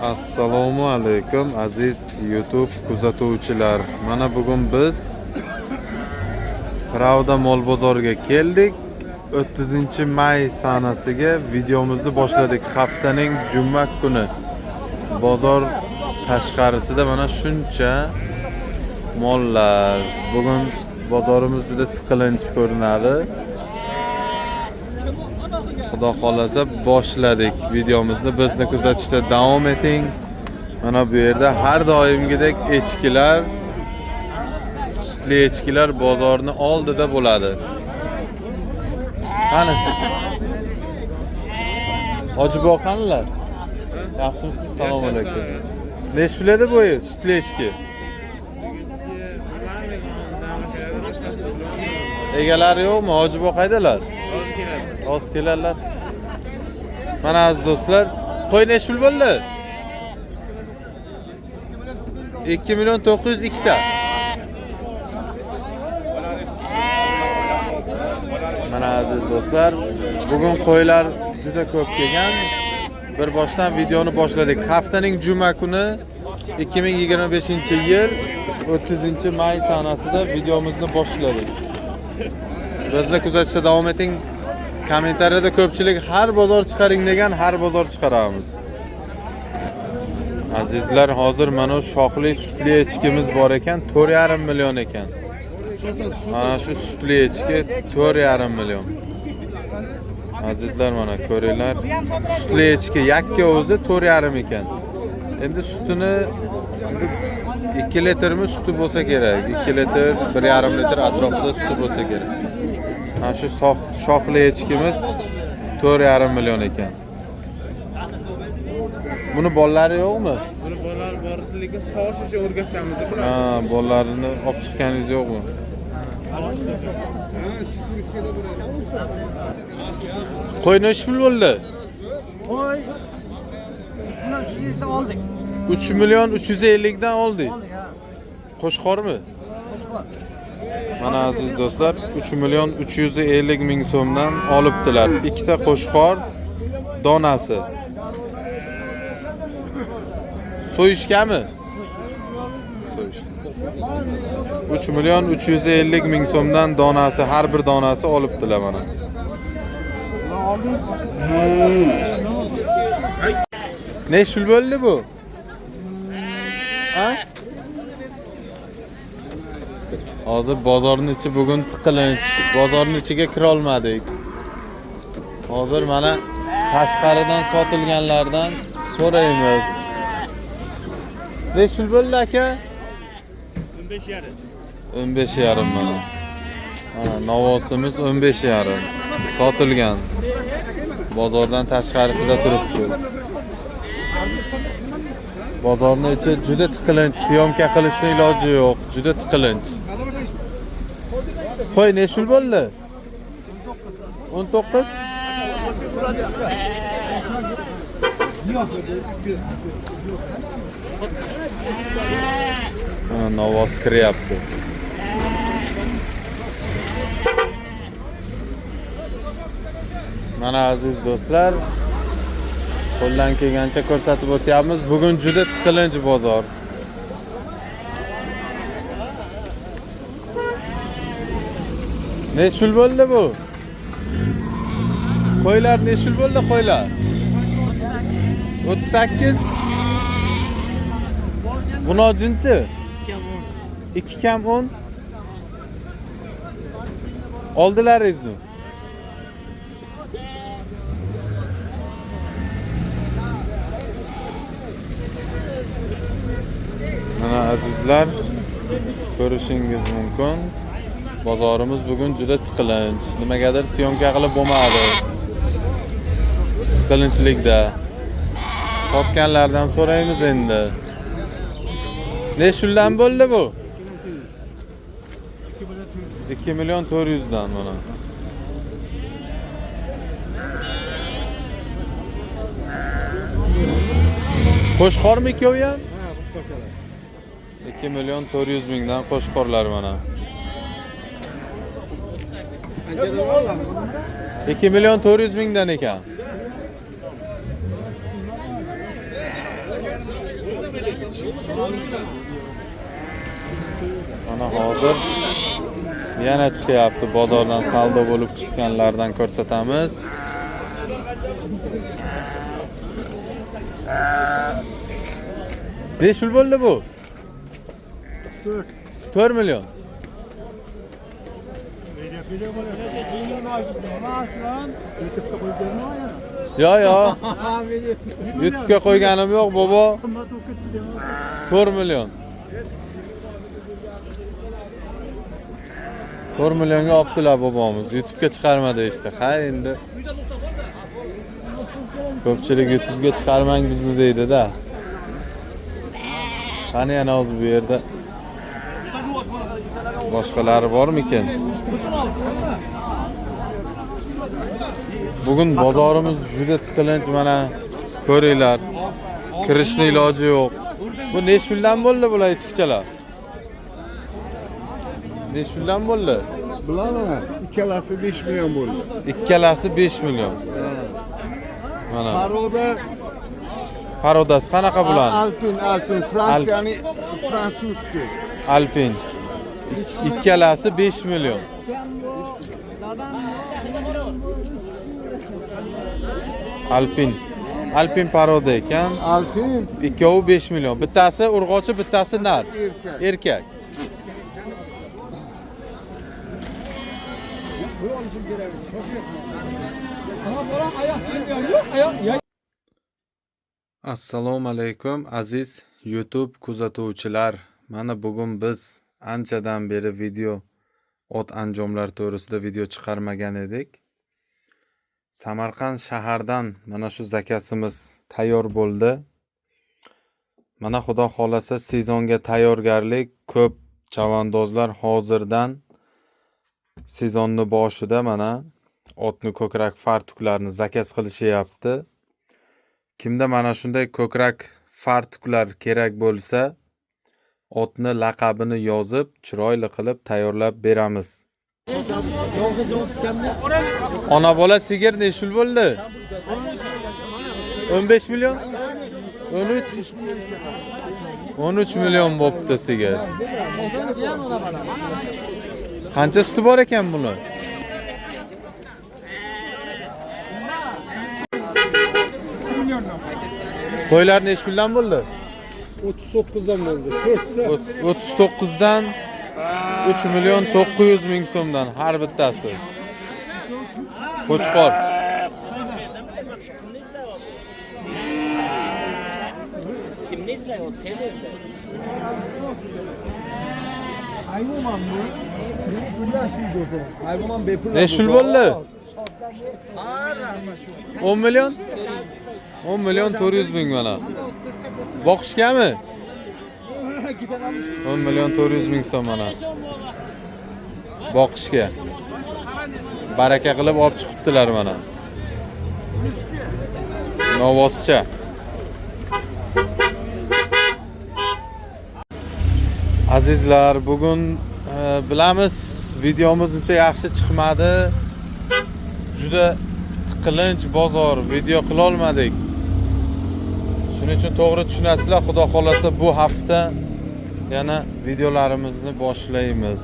Assalomu alaykum aziz YouTube kuzatuvchilar. Mana bugun biz Pravda mol bozoriga keldik. 30-may sanasiga videomizni boshladik. Haftaning juma kuni bozor tashqarisida mana shuncha mollar. Bugun bozorimiz juda tiqilinch ko'rinadi. Xudo xolasa boshladik videomizni. Bizni kuzatishda davom eting. Mana bu yerda har doimgidek echkilar, sutli echkilar bozorni oldida bo'ladi. Qani? Hojiboq qanilar? Yaxshimisiz? Assalomu alaykum. Necha pul edi bu sutli echki? Egalari yo'qmi? Hojiboq qaydalar? Hozir keladilar. Mana aziz do'stlar, qo'y necha pul bo'ldi? 2.902 ta. Mana aziz do'stlar, bugun qo'ylar juda ko'p kelgan. Bir boshdan videoni boshladik. Haftaning juma kuni 2025-yil 30-may sanasida videomizni boshladik. Bizni kuzatishda davom eting. Kommentariyada ko'pchilik har bozor chiqaring degan, har bozor chiqaramiz. Azizlar, hozir mana shoxli sutli echkimiz bor ekan, 4,5 million ekan. Mana shu sutli echki 4,5 million. Azizlar, mana ko'ringlar. Sutli echki yakka o'zi 4,5 ekan. Endi sutini 2 litrmi suti bo'lsa kerak. 2 litr, 1,5 litr atrofida suti bo'lsa kerak. Mana shu shoxli echkimiz 4,5 million ekan. Buni bolalari yo'qmi? Buni bolalari bor, lekin sog'ishga o'rgatganmiz. Ha, bolalarini olib chiqqaningiz yo'qmi? Qo'y necha pul bo'ldi? Qo'y 3.300 dan oldik. 3.350 dan oldingiz. Qo'shqormi? Qo'shqor. Mana aziz do'stlar, 3.350.000 so'mdan olibdilar. Ikkita qo'shqor donasi. So'yishgami? So'yishgan. 3.350.000 so'mdan donasi, har bir donasi olibdilar mana. Necha pul bo'ldi bu? Ha? Hozir bozorning ichi bugun tiqilinch. Bozorning ichiga kira olmadik. Hozir mana tashqaridan sotilganlardan so'raymiz. Necha pul bo'ldi aka? 15,5. 15,5 mana. Mana novosimiz 15,5 sotilgan. Bozordan tashqarisida turibdi. Bozorning ichi juda tiqilinch, syomka qilishning iloji yo'q, juda tiqilinch. Qo'y necha pul bo'ldi? 19. Novoz kiryapti. Mana aziz do'stlar, qo'ldan kelgancha ko'rsatib o'tyapmiz. Bugun juda tiqilinch bozor. Necha pul bo'ldi bu? Qo'ylar necha pul bo'ldi qo'ylar? 38. Bunojinchi? 2 kam 10. Oldilaringizmi? Mana azizlar, ko'rishingiz mumkin. Bozorimiz bugun juda tiqilinch. Nimagadir syomka qilib bo'lmadi. Tiqilinchlikda. Sotganlardan so'raymiz endi. Necha puldan bo'ldi bu? 2.400.000 dan mana. Qo'shqormi ikkovi ham? Ha, qo'shqorlar. 2.400.000 dan qo'shqorlar mana. 2.400.000 dan ekan. Mana hozir yana chiqyapti, bozordan saldo bo'lib chiqqanlardan ko'rsatamiz. Besh pul bo'ldi bu? 4 million. Yo, YouTube'ga qo'yganim yo'q, bobo. 4 million. 4 millionga olibdilar bobomiz. YouTube'ga chiqarmadi işte. Ha endi. Ko'pchilik YouTube'ga chiqarmang bizni deydi-da. Qani yana hozir bu yerda boshqalari bormikin? Bugun bozorimiz juda tiqilinch, mana ko'ringlar. Kirishni iloji yo'q. Bu necha puldan bo'ldi bular ichkichalar? Necha puldan bo'ldi? Bular ikkalasi 5 million bo'ldi. Ikkalasi 5 million. Mana. Parodasi qanaqa bular? Alpin, Fransiyaning fransuzski. Alpin. İkkalasi 5 million. Alpin paroda ekan. Alpin Ikkovi 5 million. Bittasi urg'ochi, bittasi nar. Erkak. Assalomu alaykum aziz YouTube kuzatuvchilar. Mana bugun biz anchadan beri video ot anjomlar to'g'risida video chiqarmagan edik. Samarqand shahardan mana shu zakasimiz tayyor bo'ldi. Mana xudo xolasa sezonga tayyorgarlik ko'p chavandozlar hozirdan sezonni boshida mana otni ko'krak fartuklarni zakaz qilishyapti. Kimda mana shunday ko'krak fartuklar kerak bo'lsa, otni laqabini yozib, chiroyli qilib tayyorlab beramiz. Ona bola sigir necha pul bo'ldi? 15 million? 13 million bo'pti sigir. Qancha suti bor ekan buni? Qo'ylar necha puldan bo'ldi? 39 dan bo'ldi. 39 dan 3 million 900 ming so'mdan har bittasi. Qo'chqor. Kimni izlayapsiz? Qayerda izlayapsiz? Necha pul bo'ldi? 10 million? 10 million 400 ming mana. Boqishgami? 10 million 400 ming so'm mana. Boqishga. Baraka qilib olib chiqibdilar mana. Novoscha. Azizlar, bugun bilamiz videomiz uncha yaxshi chiqmadi. Juda tiqilinch bozor, video qila olmadik. Shuning uchun to'g'ri tushunasizlar, xudo xolasa bu hafta yana videolarimizni boshlaymiz.